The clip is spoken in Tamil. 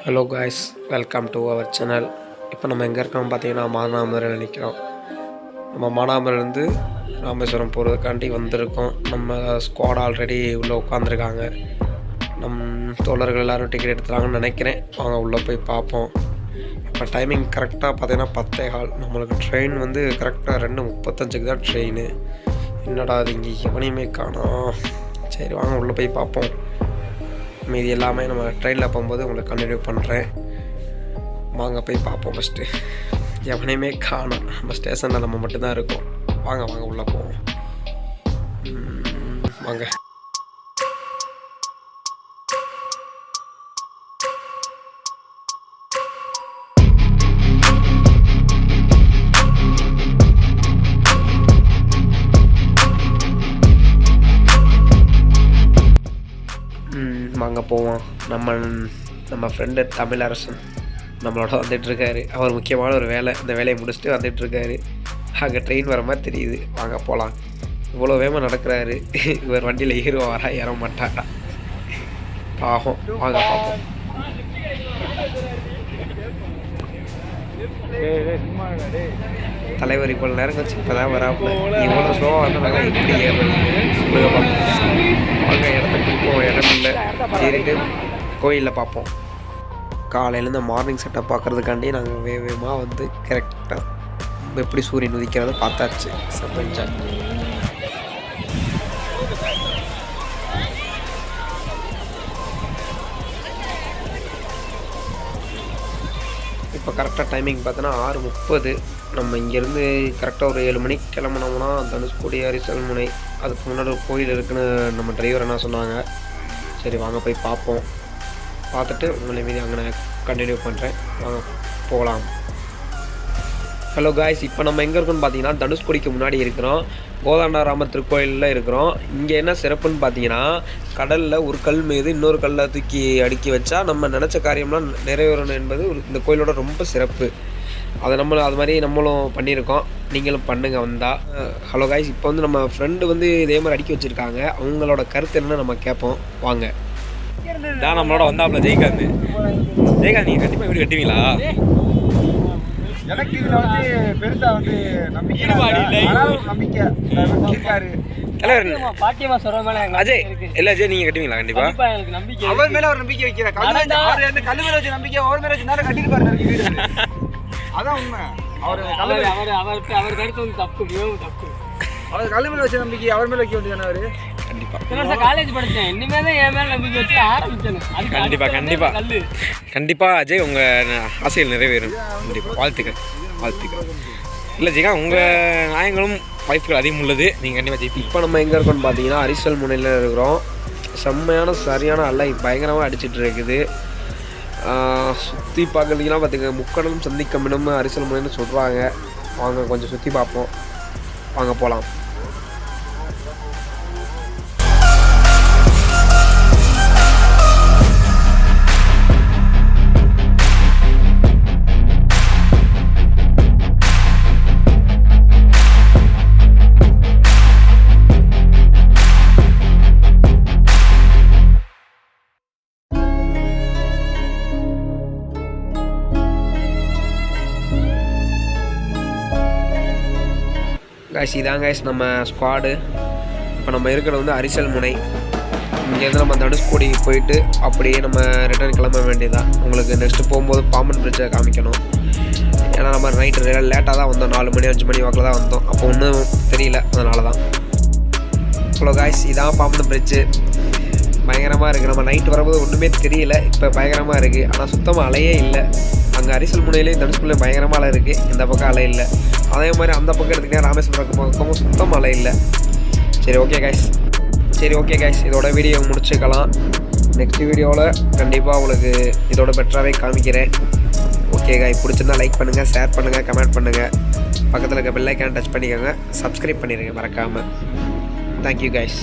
Hello guys, welcome to our channel. இப்போ நம்ம எங்கே இருக்கோம் பார்த்தீங்கன்னா மானாமதுரையில் நிற்கிறோம். நம்ம மானாமதுரையிலேருந்து ராமேஸ்வரம் போகிறதுக்காண்டி வந்திருக்கோம். நம்ம ஸ்குவாட் ஆல்ரெடி உள்ளே உட்காந்துருக்காங்க. தோழர்கள் எல்லோரும் டிக்கெட் எடுத்துகிறாங்கன்னு நினைக்கிறேன். வாங்க உள்ளே போய் பார்ப்போம். இப்போ டைமிங் கரெக்டாக பார்த்தீங்கன்னா 10:15. நம்மளுக்கு ட்ரெயின் வந்து கரெக்டாக 2:35 தான் ட்ரெயின். என்னடா அது இங்கே எவனையுமே காணோம். சரி வாங்க உள்ளே போய் பார்ப்போம். மீதி எல்லாமே நம்ம ட்ரெயினில் போகும்போது உங்களுக்கு கண்டினியூ பண்ணுறேன். வாங்க போய் பார்ப்போம். ஃபஸ்ட்டு எவனையுமே காணோம். நம்ம ஸ்டேஷனில் நம்ம மட்டும்தான் இருக்கோம். வாங்க வாங்க உள்ளே போவோம். வாங்க. வாங்க போவோம். நம்ம ஃப்ரெண்டு தமிழரசன் நம்மளோட வந்துட்டுருக்காரு. அவர் முக்கியமான ஒரு வேலை, அந்த வேலையை முடிச்சுட்டு வந்துட்டுருக்காரு. அங்கே ட்ரெயின் வர மாதிரி தெரியுது. வாங்க போகலாம். இவ்வளோ வேகமாக நடக்கிறாரு. இவர் வண்டியில் ஏறுவாரா ஏற மாட்டாரா பாவம். வாங்க பார்ப்போம். தலைவர் இவ்வளோ நேரம் கழிச்சு இப்போ தான் வராப்புல. இவ்வளோ ஸ்லோவாக வந்தனால எப்படி ஏறுறது வாங்க. இடத்த பிடிப்போம். இடம் இல்லை ஏறிட்டு கோயிலில் பார்ப்போம். காலையிலேருந்து மார்னிங் செட்டை பார்க்குறதுக்காண்டி நாங்கள் வேகமாக வந்து கரெக்டாக எப்படி சூரியன் உதிக்கிறத பார்த்தாச்சு. சப்பஞ்சா இப்போ கரெக்டாக டைமிங் பார்த்தோன்னா 6:30. நம்ம இங்கேருந்து கரெக்டாக ஒரு 7 மணிக்கு கிளம்புனோம்னா தனுஷ்கோடி அரிசல் முனை அதுக்கு முன்னாடி ஒரு கோயில் இருக்குன்னு நம்ம டிரைவர் என்ன சொன்னாங்க. சரி வாங்க போய் பார்ப்போம். பார்த்துட்டு உங்களை மீதி அங்கே நான் கண்டினியூ பண்ணுறேன். வாங்க போகலாம். ஹலோ காய்ஸ், இப்போ நம்ம எங்கே இருக்கோன்னு பார்த்தீங்கன்னா தனுஷ்கோடிக்கு முன்னாடி இருக்கிறோம். கோதாண்டராமர் திருக்கோயிலில் இருக்கிறோம். இங்கே என்ன சிறப்புன்னு பார்த்தீங்கன்னா, கடலில் ஒரு கல் மீது இன்னொரு கல்லை தூக்கி அடுக்கி வச்சா நம்ம நினச்ச காரியம்லாம் நிறைவேறணும் என்பது இந்த கோயிலோட ரொம்ப சிறப்பு. அதை அது மாதிரி நம்மளும் பண்ணியிருக்கோம். நீங்களும் பண்ணுங்கள் வந்தால். ஹலோ காய்ஸ், இப்போ வந்து நம்ம ஃப்ரெண்டு வந்து இதே மாதிரி அடுக்கி வச்சுருக்காங்க. அவங்களோட கருத்து என்னன்னு நம்ம கேட்போம். வாங்க. தான் நம்மளோட வந்தாப்புல ஜெயகாந்த். நீங்கள் கண்டிப்பாக வீடு கட்டுவீங்களா? எனக்கு இதில் வந்து பெருசாக வந்து நம்பிக்கை இருக்காரு. பாட்டியமா சொல்ற மேல அஜய் இல்ல அஜய் நீங்க கட்டுவீங்களா? கண்டிப்பா எனக்கு நம்பிக்கை. அவர் மேல ஒரு நம்பிக்கை வைக்கிற கல்லு மேல வச்சு நம்பிக்கை அவர் மேல வச்சு நேரம் கட்டிட்டு பாருங்க வீடு. அதான் உண்மை. அவர் கருத்து வந்து தப்பு, மிகவும் தப்பு. அவர் கல்லு மேல வச்ச நம்பிக்கை அவர் மேல வைக்க வேண்டியதானே அவரு. கண்டிப்பா காலேஜ் படிச்சேன். இனிமே தான் என் மேல நம்பிக்கை வச்சு ஆரம்பிச்சேன். கண்டிப்பா கண்டிப்பா கண்டிப்பா அஜய் உங்க ஆசைகள் நிறைவேறும். கண்டிப்பா வாழ்த்துக்கள். இல்லை ஜிகா உங்கள் நியாயங்களும் வாய்ப்புகள் அதிகம் உள்ளது. நீங்கள் கண்டிப்பாக ஜெயிப்பீங்க. இப்போ நம்ம எங்கே இருக்கோம்னு பார்த்தீங்கன்னா அரிசல் முனையில் இருக்கிறோம். செம்மையான சரியான அலை பயங்கரமாக அடிச்சிட்டு இருக்குது. சுற்றி பார்க்குறதுக்கெல்லாம் பார்த்துங்க முக்கடலும் சந்திக்க மினமும் அரிசல் முனைன்னு சொல்கிறாங்க. வாங்க கொஞ்சம் சுற்றி பார்ப்போம். வாங்க போகலாம். காய்ஸ் இதான் காய்ஸ் நம்ம ஸ்குவாடு. இப்போ நம்ம இருக்கிறது வந்து அரிசல் முனை. இங்கேருந்து நம்ம தனுஷ்கோடி போயிட்டு அப்படியே நம்ம ரிட்டர்ன் கிளம்ப வேண்டியதான். உங்களுக்கு நெக்ஸ்ட்டு போகும்போது பாம்பன் பிரிட்ஜை காமிக்கணும். ஏன்னா நம்ம நைட்டு லேட்டாக தான் வந்தோம். 4 மணி 5 மணி வாக்கில் தான் வந்தோம். அப்போ ஒன்றும் தெரியல, அதனால தான். ஹலோ காய்ஸ், இதான் பாம்பன் பிரிட்ஜு. பயங்கரமாக இருக்குது. நம்ம நைட்டு வரும்போது ஒன்றுமே தெரியல. இப்போ பயங்கரமாக இருக்குது. ஆனால் சுத்தமாக அலையே இல்லை. அங்கே அரிசல் முனையிலேயும் தனுஷ்கோடியிலையும் பயங்கரமாக அலை இருக்குது. இந்த பக்கம் அலை இல்லை. அதே மாதிரி அந்த பக்கம் எடுத்துக்கிட்டா ராமேஸ்வரம் பக்கமும் சுத்தம் அலை இல்லை. சரி ஓகே காய்ஸ் இதோட வீடியோ முடிச்சுக்கலாம். நெக்ஸ்ட் வீடியோவில் கண்டிப்பாக உங்களுக்கு இதோட பெட்டராகவே காமிக்கிறேன். ஓகே காய்ஸ், பிடிச்சிருந்தா லைக் பண்ணுங்கள், ஷேர் பண்ணுங்கள், கமெண்ட் பண்ணுங்கள். பக்கத்தில் இருக்க பெல் ஐக்கானை டச் பண்ணிக்கோங்க. சப்ஸ்கிரைப் பண்ணிடுங்க மறக்காமல். Thank you guys.